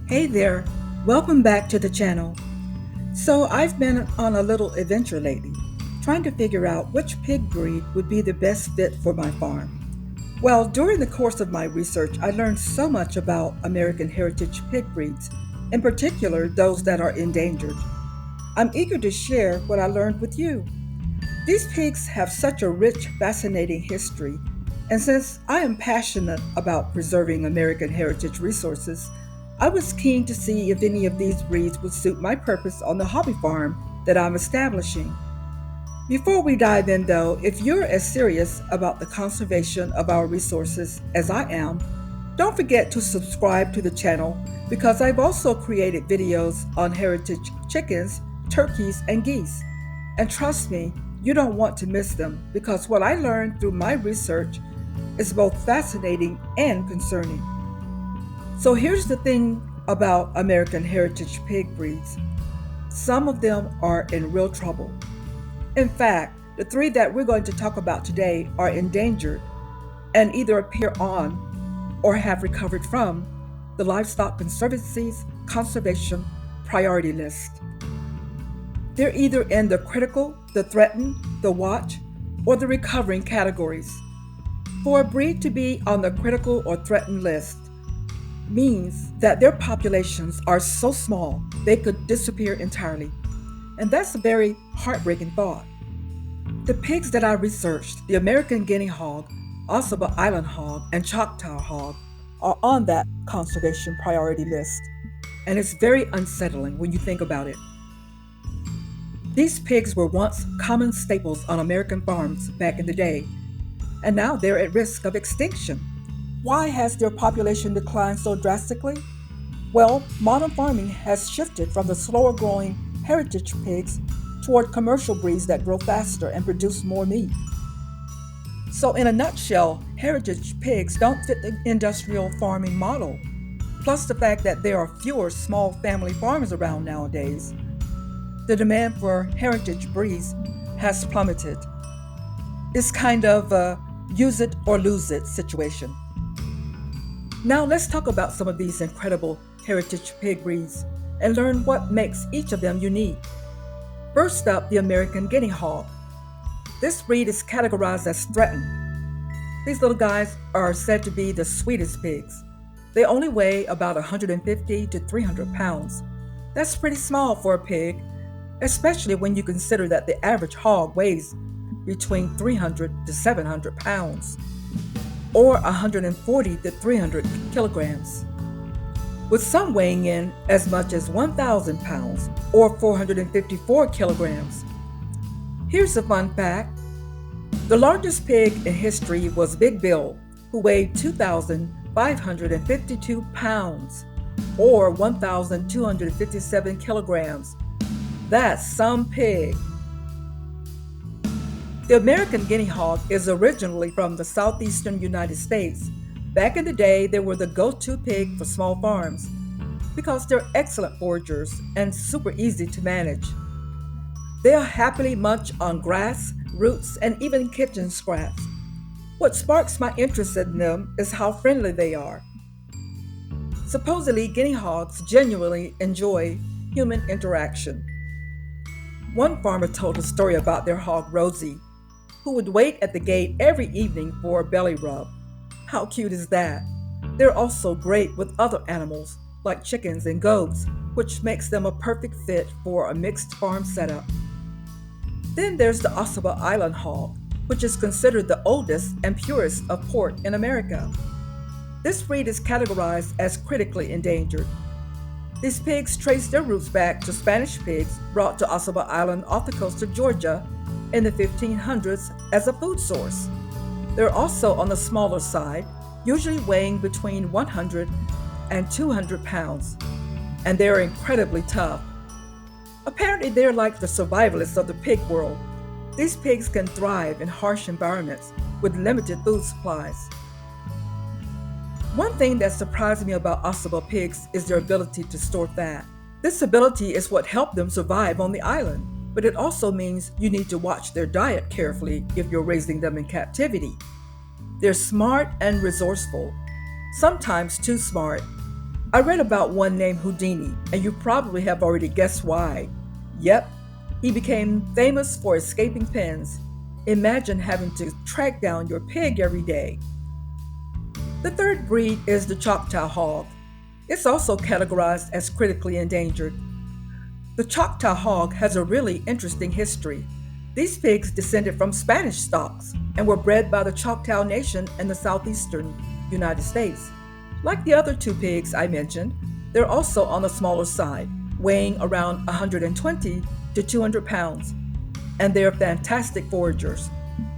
Hey there, welcome back to the channel. So I've been on a little adventure lately, trying to figure out which pig breed would be the best fit for my farm. Well, during the course of my research, I learned so much about American heritage pig breeds, in particular those that are endangered. I'm eager to share what I learned with you. These pigs have such a rich, fascinating history, and since I am passionate about preserving American heritage resources, I was keen to see if any of these breeds would suit my purpose on the hobby farm that I'm establishing. Before we dive in, though, if you're as serious about the conservation of our resources as I am, don't forget to subscribe to the channel because I've also created videos on heritage chickens, turkeys, and geese. And trust me, you don't want to miss them because what I learned through my research is both fascinating and concerning. So here's the thing about American heritage pig breeds. Some of them are in real trouble. In fact, the three that we're going to talk about today are endangered and either appear on or have recovered from the Livestock Conservancy's conservation priority list. They're either in the critical, the threatened, the watch, or the recovering categories. For a breed to be on the critical or threatened list means that their populations are so small they could disappear entirely. And that's a very heartbreaking thought. The pigs that I researched, the American Guinea Hog, Ossabaw Island Hog, and Choctaw Hog, are on that conservation priority list. And it's very unsettling when you think about it. These pigs were once common staples on American farms back in the day, and now they're at risk of extinction. Why has their population declined so drastically? Well, modern farming has shifted from the slower growing heritage pigs toward commercial breeds that grow faster and produce more meat. So, in a nutshell, heritage pigs don't fit the industrial farming model. Plus, the fact that there are fewer small family farms around nowadays, the demand for heritage breeds has plummeted. It's kind of a use it or lose it situation. Now let's talk about some of these incredible heritage pig breeds and learn what makes each of them unique. First up, the American Guinea Hog. This breed is categorized as threatened. These little guys are said to be the sweetest pigs. They only weigh about 150 to 300 pounds. That's pretty small for a pig, especially when you consider that the average hog weighs between 300 to 700 pounds, or 140 to 300 kilograms, with some weighing in as much as 1,000 pounds, or 454 kilograms. Here's a fun fact. The largest pig in history was Big Bill, who weighed 2,552 pounds, or 1,257 kilograms. That's some pig. The American Guinea Hog is originally from the southeastern United States. Back in the day, they were the go-to pig for small farms because they're excellent foragers and super easy to manage. They'll happily munch on grass, roots, and even kitchen scraps. What sparks my interest in them is how friendly they are. Supposedly, guinea hogs genuinely enjoy human interaction. One farmer told a story about their hog Rosie, who would wait at the gate every evening for a belly rub. How cute is that? They're also great with other animals like chickens and goats, which makes them a perfect fit for a mixed farm setup. Then there's the Ossabaw Island Hog, which is considered the oldest and purest of pork in America. This breed is categorized as critically endangered. These pigs trace their roots back to Spanish pigs brought to Ossabaw Island off the coast of Georgia in the 1500s as a food source. They're also on the smaller side, usually weighing between 100 and 200 pounds, and they're incredibly tough. Apparently, they're like the survivalists of the pig world. These pigs can thrive in harsh environments with limited food supplies. One thing that surprised me about Ossabaw pigs is their ability to store fat. This ability is what helped them survive on the island, but it also means you need to watch their diet carefully if you're raising them in captivity. They're smart and resourceful, sometimes too smart, I read about one named Houdini, and you probably have already guessed why. Yep, he became famous for escaping pens. Imagine having to track down your pig every day. The third breed is the Choctaw Hog. It's also categorized as critically endangered. The Choctaw Hog has a really interesting history. These pigs descended from Spanish stocks and were bred by the Choctaw Nation in the southeastern United States. Like the other two pigs I mentioned, they're also on the smaller side, weighing around 120 to 200 pounds, and they're fantastic foragers.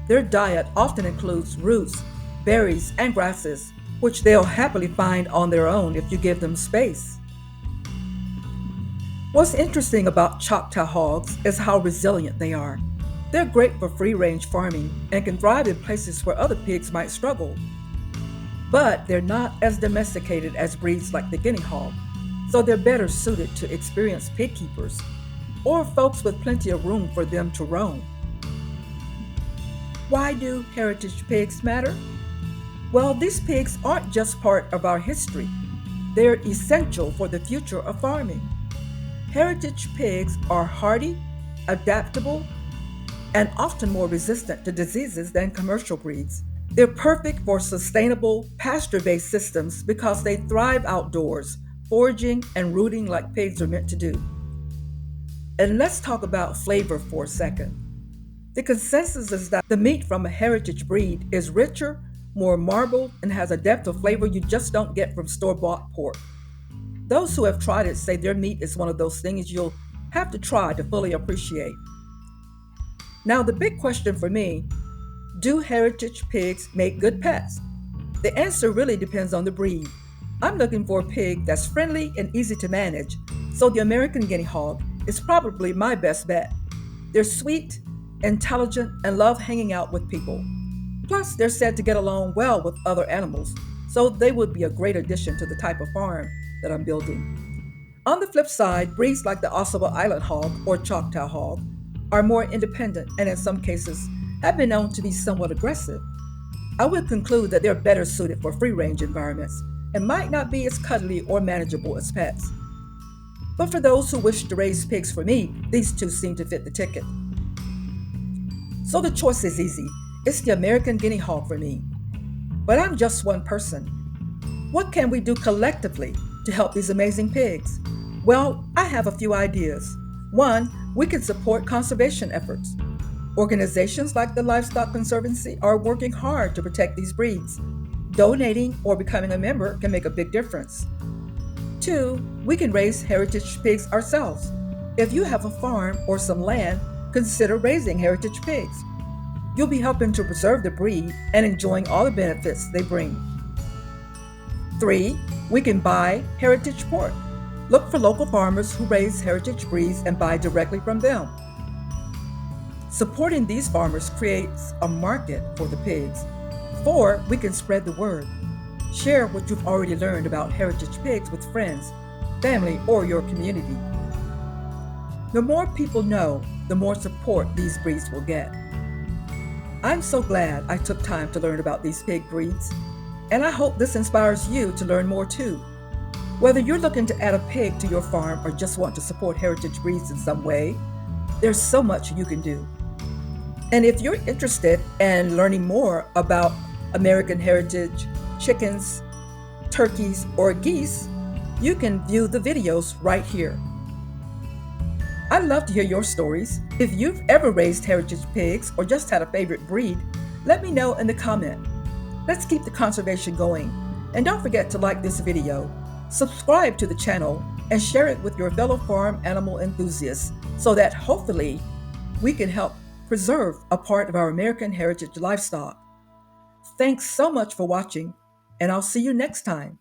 Their diet often includes roots, berries, and grasses, which they'll happily find on their own if you give them space. What's interesting about Choctaw hogs is how resilient they are. They're great for free range farming and can thrive in places where other pigs might struggle. But they're not as domesticated as breeds like the Guinea hog, so they're better suited to experienced pig keepers or folks with plenty of room for them to roam. Why do heritage pigs matter? Well, these pigs aren't just part of our history, they're essential for the future of farming. Heritage pigs are hardy, adaptable, and often more resistant to diseases than commercial breeds. They're perfect for sustainable pasture based systems because they thrive outdoors, foraging and rooting like pigs are meant to do. And let's talk about flavor for a second. The consensus is that the meat from a heritage breed is richer, more marbled, and has a depth of flavor you just don't get from store bought pork. Those who have tried it say their meat is one of those things you'll have to try to fully appreciate. Now, the big question for me, do heritage pigs make good pets? The answer really depends on the breed. I'm looking for a pig that's friendly and easy to manage, so the American Guinea Hog is probably my best bet. They're sweet, intelligent, and love hanging out with people. Plus, they're said to get along well with other animals, so they would be a great addition to the type of farm that I'm building. On the flip side, breeds like the Ossabaw Island Hog or Choctaw Hog are more independent and in some cases have been known to be somewhat aggressive. I would conclude that they're better suited for free range environments and might not be as cuddly or manageable as pets. But for those who wish to raise pigs for meat, these two seem to fit the ticket. So the choice is easy. It's the American Guinea Hog for me. But I'm just one person. What can we do collectively to help these amazing pigs? Well, I have a few ideas. One, we can support conservation efforts. Organizations like the Livestock Conservancy are working hard to protect these breeds. Donating or becoming a member can make a big difference. Two, we can raise heritage pigs ourselves. If you have a farm or some land, consider raising heritage pigs. You'll be helping to preserve the breed and enjoying all the benefits they bring. Three, we can buy heritage pork. Look for local farmers who raise heritage breeds and buy directly from them. Supporting these farmers creates a market for the pigs. Four, we can spread the word. Share what you've already learned about heritage pigs with friends, family, or your community. The more people know, the more support these breeds will get. I'm so glad I took time to learn about these pig breeds, and I hope this inspires you to learn more too. Whether you're looking to add a pig to your farm or just want to support heritage breeds in some way, there's so much you can do. And if you're interested in learning more about American heritage chickens, turkeys, or geese, you can view the videos right here. I'd love to hear your stories. If you've ever raised heritage pigs or just had a favorite breed, let me know in the comment. Let's keep the conservation going. And don't forget to like this video, subscribe to the channel, and share it with your fellow farm animal enthusiasts so that hopefully we can help preserve a part of our American heritage livestock. Thanks so much for watching, and I'll see you next time.